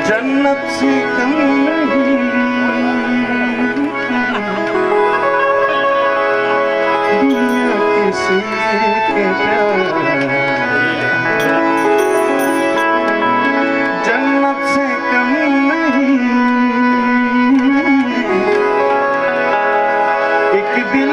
जन्नत से कम नहीं दुनिया किसी के प्यार, जन्नत से कम नहीं एक दिल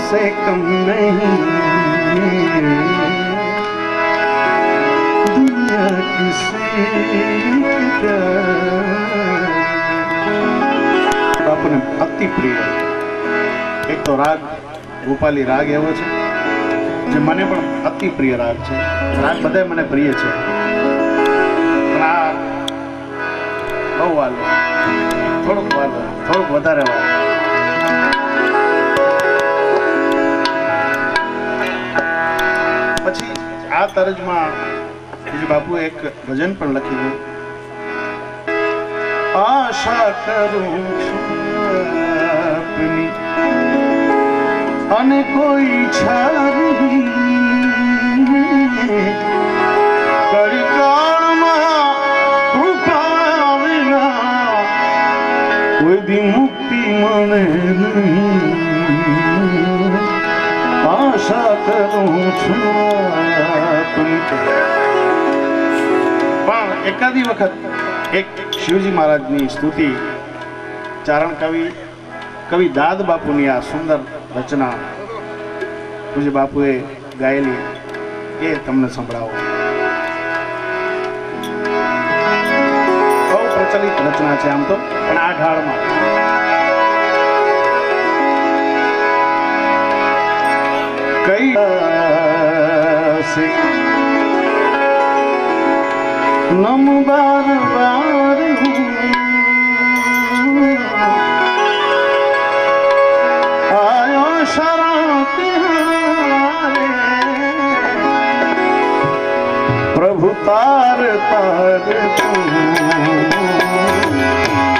से कम नहीं दुनिया किसी अपने अति प्रिय एक तो राग गोपाली राग एवो छे जे मने पण अति प्रिय राग छे। राग बधाय मने प्रिय छे पण आ बहु वालो થોડુંક વધારે વાલો। પછી આ તરજમાં પૂજ્ય બાપુએ એક ભજન પણ લખ્યું, આશા કરું છું અને કોઈ ઈચ્છા કળિકાળમાં કૃપા વિના કોઈ દી મુક્તિ મળે નહીં। आशा करूं छूं पण एकादी वखत एक शिवजी महाराजनी स्तुति चारण कवि दाद बापूनी आ सुंदर रचना पूज्य बापुए गायेली ए तमने संभळावो। बहु प्रचलित रचना छे आम तो पण आ ढाळमां कैसे नम बार बार आयो शरण तिहारे प्रभु तार तार तू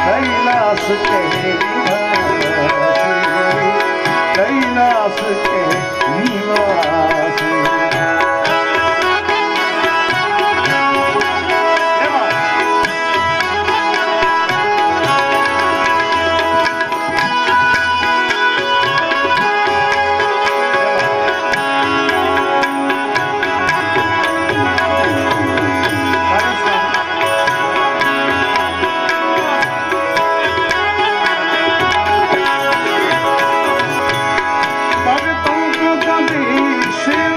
कैलाश के कैलाश के निवास। भक्तों को कभी शिव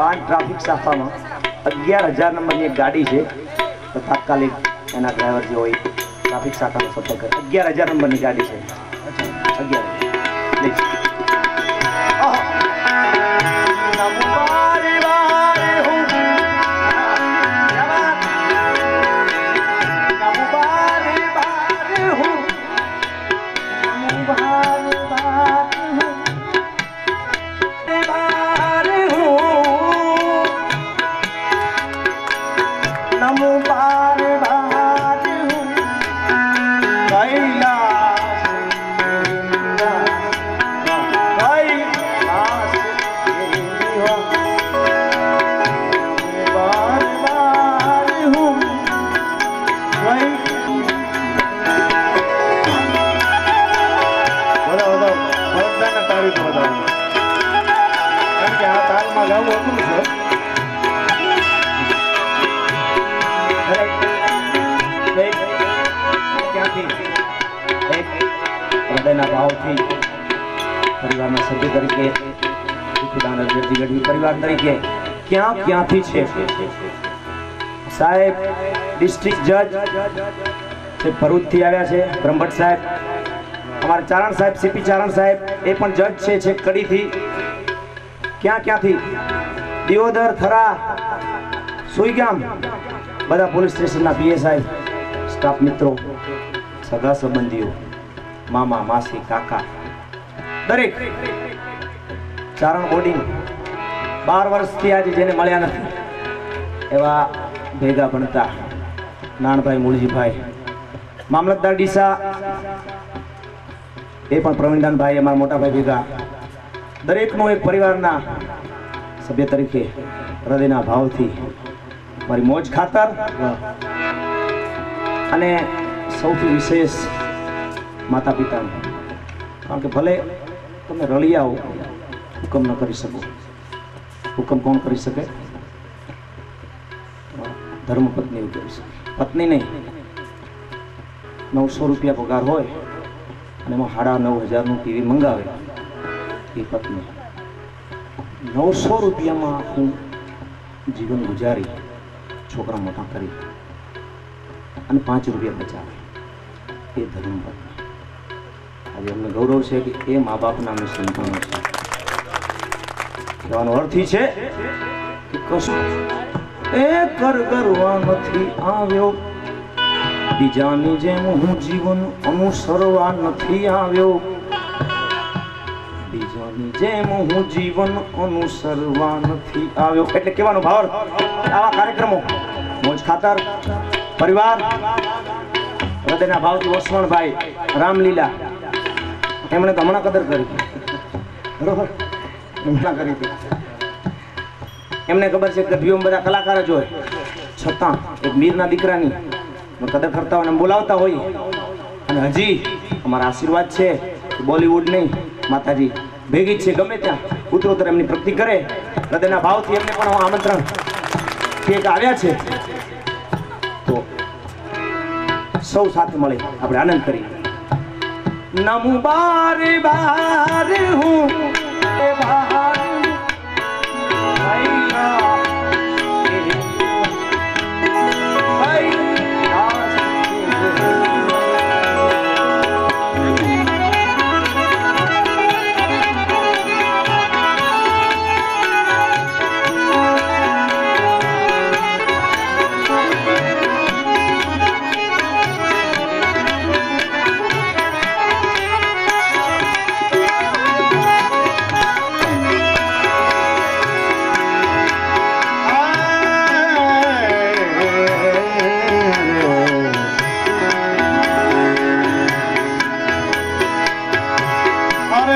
વાન ટ્રાફિક શાખામાં 11,000 નંબરની એક ગાડી છે, તો તાત્કાલિક એના ડ્રાઈવર જે હોય ટ્રાફિક શાખાનો સફર કરે. 11,000 નંબરની ગાડી છે. 11 હૃદયના ભાવથી પરિવારના સભ્ય તરીકે પરિવાર તરીકે ક્યાંથી છે સાહેબ ડિસ્ટ્રિક્ટ જજ ભરૂચથી આવ્યા છે, બ્રહ્મભટ્ટ સાહેબ, અમારા ચારણ સાહેબ સીપી ચારણ સાહેબ એ પણ જજ છે કડીથી. ક્યાંથી દિયોદર, થરા, સુઈગામ, બધા પોલીસ સ્ટેશનના પીએસઆઈ, સ્ટાફ મિત્રો, સગા સંબંધીઓ, મામા, માસી, કાકા, દરેક ચારણ બોર્ડિંગ 12 વર્ષથી આજે જેને મળ્યા નથી એવા ભેગા ભણતા નાનભાઈ, મૂળજીભાઈ, મામલતદાર ડીસા, એ પણ પ્રવીણદાનભાઈ, અમારા મોટાભાઈ ભેગા, દરેકનો એક પરિવારના સભ્ય તરીકે હૃદયના ભાવથી મારી મોજ ખાતર અને સૌથી વિશેષ માતા પિતાને, કારણ કે ભલે તમે રળી આવો હુકમ ન કરી શકો, હુકમ કોણ કરી શકે? ધર્મપત્ની કરી શકે. પત્ની નહીં, 900 રૂપિયા પગાર હોય અને એમાં 9,500નું ટીવી મંગાવે એ પત્ની. 900 રૂપિયામાં હું જીવન ગુજારી છોકરા મોટા કરી અને 5 રૂપિયા બચાવે એ ધર્મપત્ની. આજે અમને ગૌરવ છે કે એ મા બાપના અમે સંતાનો છે. કહેવાનો અર્થ છે કે કશું એ કરવા નથી આવ્યો, બીજાની જેમ હું જીવન અનુસરવા નથી આવ્યો, બીજાની જેમ હું જીવન અનુસરવા નથી આવ્યો. એટલે કહેવાનો ભાવ આવા કાર્યક્રમો મોજ ખાતર પરિવાર હૃદયના ભાવથી ઓસવણભાઈ, રામલીલા, એમણે તો હમણાં કદર કરી, બરોબર, હમણાં કરી હતી. એમને ખબર છે કે ગઢવીઓમાં બધા કલાકાર જ હોય, છતાં એક મીરના દીકરાની કદર કરતા હોય, બોલાવતા હોય. અને હજી અમારા આશીર્વાદ છે કે બોલિવૂડ નહીં, માતાજી ભેગી જ છે, ગમે ત્યાં ઉત્તરોત્તર એમની પ્રગતિ કરે. હૃદયના ભાવથી એમને પણ આમંત્રણ એક આવ્યા છે, તો સૌ સાથે મળે આપણે આનંદ કરીએ. નમુ બારે બારે હું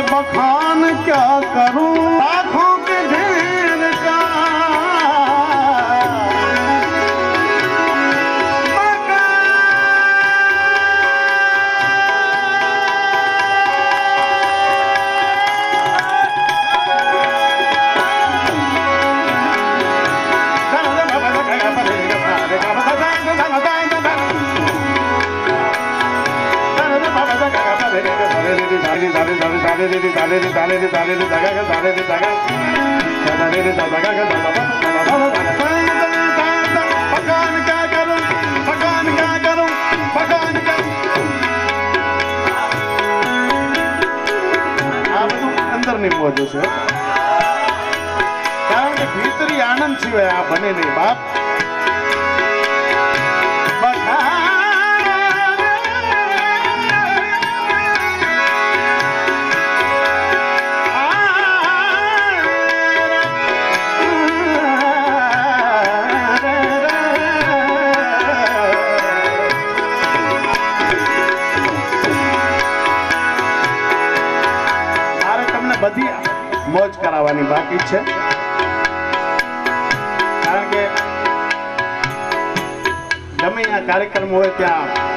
बखान क्या करूं आँखों के ढेर का, दाले પડે છે, કારણ કે ભીતરી આનંદ સિવાય આ બને નહીં બાપ. બધી મોજ કરાવવાની બાકી છે, કારણ કે ગમે આ કાર્યક્રમ હોય ત્યાં